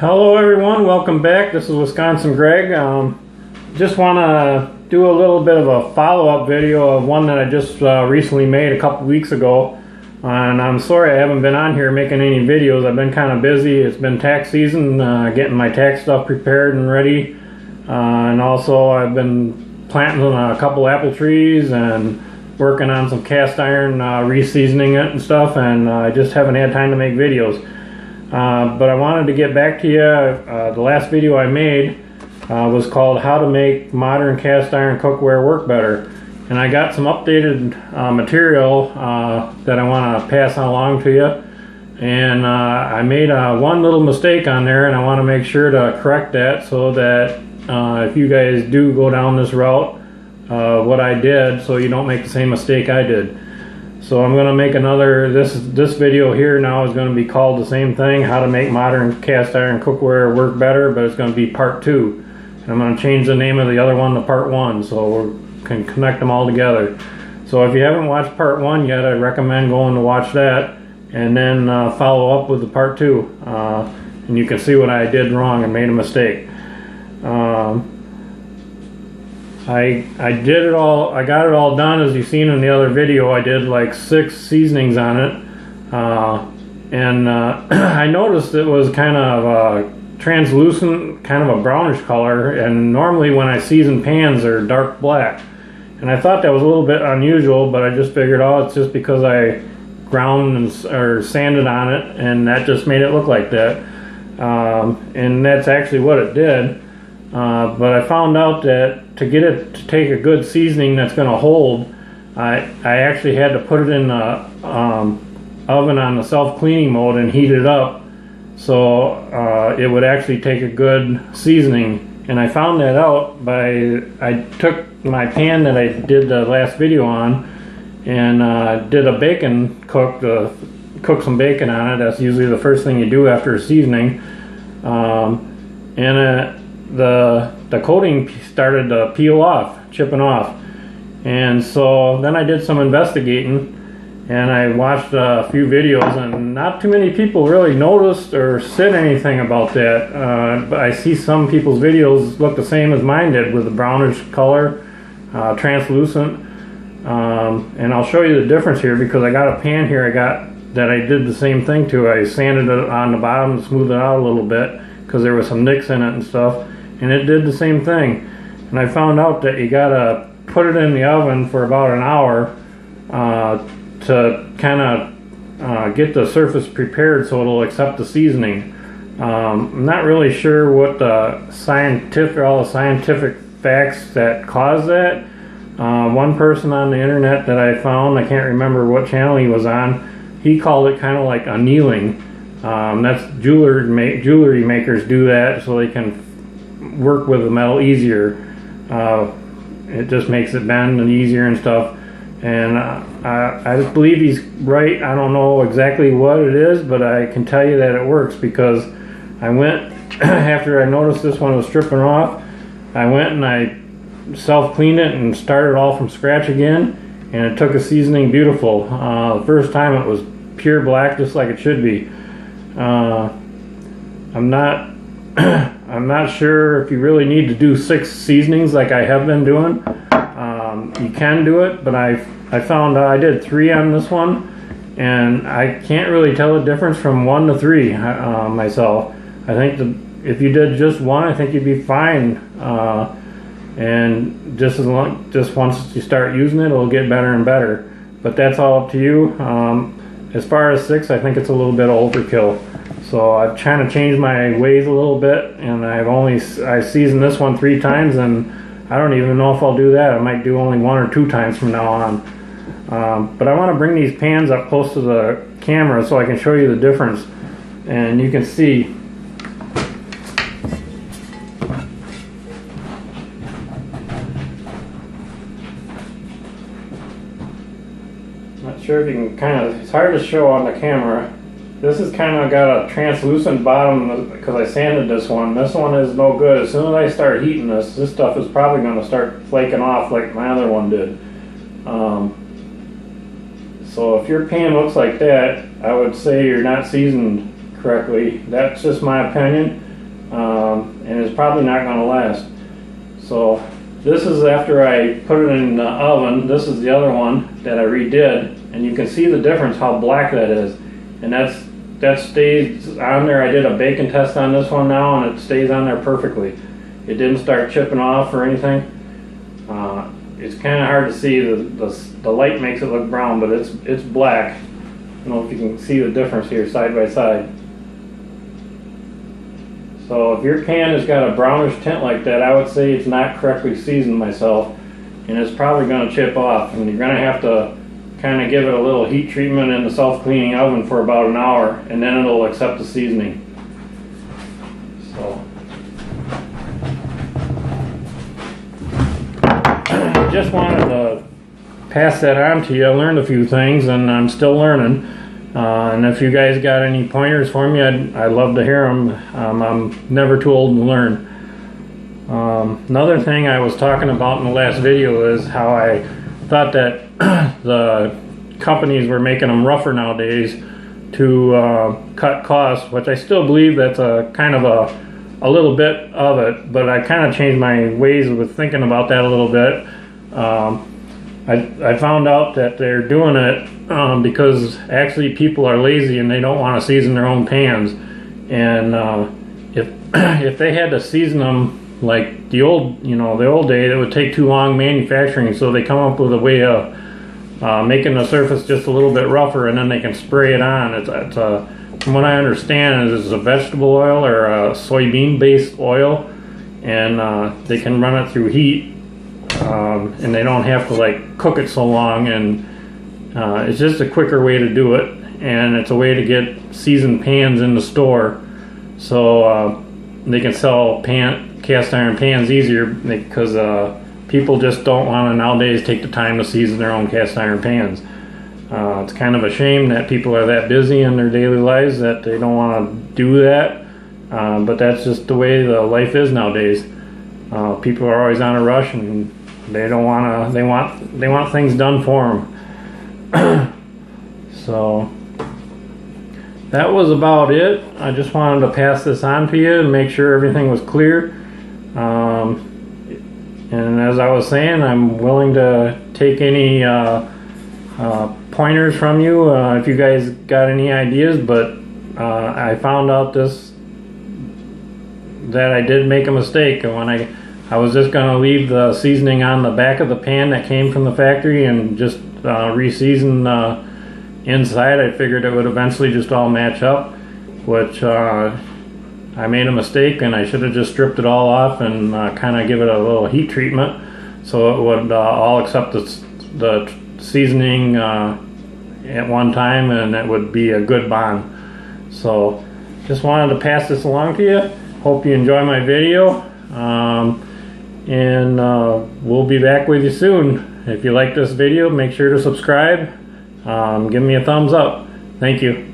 Hello everyone, welcome back. This is Wisconsin Greg. Just want to do a little bit of a follow-up video of one that I just recently made a couple weeks ago. And I'm sorry I haven't been on here making any videos. I've been kind of busy. It's been tax season, getting my tax stuff prepared and ready. And also I've been planting a couple apple trees and working on some cast iron, re-seasoning it and stuff, and I just haven't had time to make videos. But I wanted to get back to you. The last video I made was called How to Make Modern Cast Iron Cookware Work Better. And I got some updated material that I want to pass along to you. And I made one little mistake on there, and I want to make sure to correct that so that if you guys do go down this route, what I did, so you don't make the same mistake I did. So I'm going to make another, this video here now is going to be called the same thing, How to Make Modern Cast Iron Cookware Work Better, but it's going to be part 2. And I'm going to change the name of the other one to part 1, so we can connect them all together. So if you haven't watched part 1 yet, I recommend going to watch that, and then follow up with the part 2. And you can see what I did wrong and made a mistake. I did it all. I got it all done, as you've seen in the other video. I did like 6 seasonings on it, and I noticed it was kind of translucent, kind of a brownish color. And normally when I season pans, they're dark black. And I thought that was a little bit unusual, but I just figured, oh, it's just because I ground or sanded on it, and that just made it look like that. And that's actually what it did. But I found out that to get it to take a good seasoning that's going to hold, I actually had to put it in the oven on the self-cleaning mode and heat it up, so it would actually take a good seasoning. And I found that out by, I took my pan that I did the last video on and did a bacon cook some bacon on it. That's usually the first thing you do after a seasoning. The coating started to peel off, chipping off. And so then I did some investigating, and I watched a few videos, and not too many people really noticed or said anything about that. But I see some people's videos look the same as mine did, with a brownish color, translucent. And I'll show you the difference here, because I got a pan here that I did the same thing to. I sanded it on the bottom to smooth it out a little bit, because there was some nicks in it and stuff, and it did the same thing. And I found out that you gotta put it in the oven for about an hour to kind of get the surface prepared so it'll accept the seasoning. I'm not really sure what all the scientific facts that cause that. One person on the internet that I found, I can't remember what channel he was on, he called it kind of like annealing. That's jewelry makers do that so they can work with the metal easier. It just makes it bend and easier and stuff. And I believe he's right. I don't know exactly what it is, but I can tell you that it works, because I went after I noticed this one was stripping off, I went and I self-cleaned it and started all from scratch again, and it took a seasoning beautiful. The first time it was pure black, just like it should be. I'm not sure if you really need to do 6 seasonings like I have been doing. You can do it, but I found I did 3 on this one, and I can't really tell the difference from 1 to 3 myself. I think if you did just 1, I think you'd be fine. And just once you start using it, it'll get better and better. But that's all up to you. As far as 6, I think it's a little bit overkill. So I've trying to change my ways a little bit, and I seasoned this one 3 times, and I don't even know if I'll do that. I might do only 1 or 2 times from now on. But I want to bring these pans up close to the camera so I can show you the difference, and you can see. Not sure if you can it's hard to show on the camera. This has kind of got a translucent bottom because I sanded this one. This one is no good. As soon as I start heating this stuff is probably going to start flaking off like my other one did. So if your pan looks like that, I would say you're not seasoned correctly. That's just my opinion. and it's probably not going to last. So this is after I put it in the oven. This is the other one that I redid, and you can see the difference how black that is, and that stays on there. I did a bacon test on this one now, and it stays on there perfectly. It didn't start chipping off or anything. It's kind of hard to see. The light makes it look brown, but it's black. I don't know if you can see the difference here side by side. So if your pan has got a brownish tint like that, I would say it's not correctly seasoned myself, and it's probably going to chip off, and you're going to have to kind of give it a little heat treatment in the self-cleaning oven for about an hour, and then it'll accept the seasoning. So just wanted to pass that on to you. I learned a few things, and I'm still learning. And if you guys got any pointers for me, I'd love to hear them. I'm never too old to learn. Another thing I was talking about in the last video is how I thought that the companies were making them rougher nowadays to cut costs, which I still believe that's a kind of a little bit of it, but I kind of changed my ways with thinking about that a little bit. I found out that they're doing it because actually people are lazy and they don't want to season their own pans. And if they had to season them like the old day, it would take too long manufacturing. So they come up with a way of making the surface just a little bit rougher, and then they can spray it on. It's from what I understand, it's a vegetable oil or a soybean-based oil, and they can run it through heat. And they don't have to like cook it so long, and it's just a quicker way to do it, and it's a way to get seasoned pans in the store, so they can sell cast iron pans easier, because people just don't want to nowadays take the time to season their own cast iron pans. It's kind of a shame that people are that busy in their daily lives that they don't want to do that, but that's just the way the life is nowadays. People are always on a rush, and they don't want to. They want things done for them. So that was about it. I just wanted to pass this on to you and make sure everything was clear. And as I was saying, I'm willing to take any pointers from you if you guys got any ideas. But I found out that I did make a mistake, and when I was just going to leave the seasoning on the back of the pan that came from the factory and just re-season inside. I figured it would eventually just all match up, which I made a mistake, and I should have just stripped it all off and kind of give it a little heat treatment so it would all accept the seasoning at one time, and it would be a good bond. So just wanted to pass this along to you. Hope you enjoy my video. And we'll be back with you soon. If you like this video, make sure to subscribe. Give me a thumbs up. Thank you.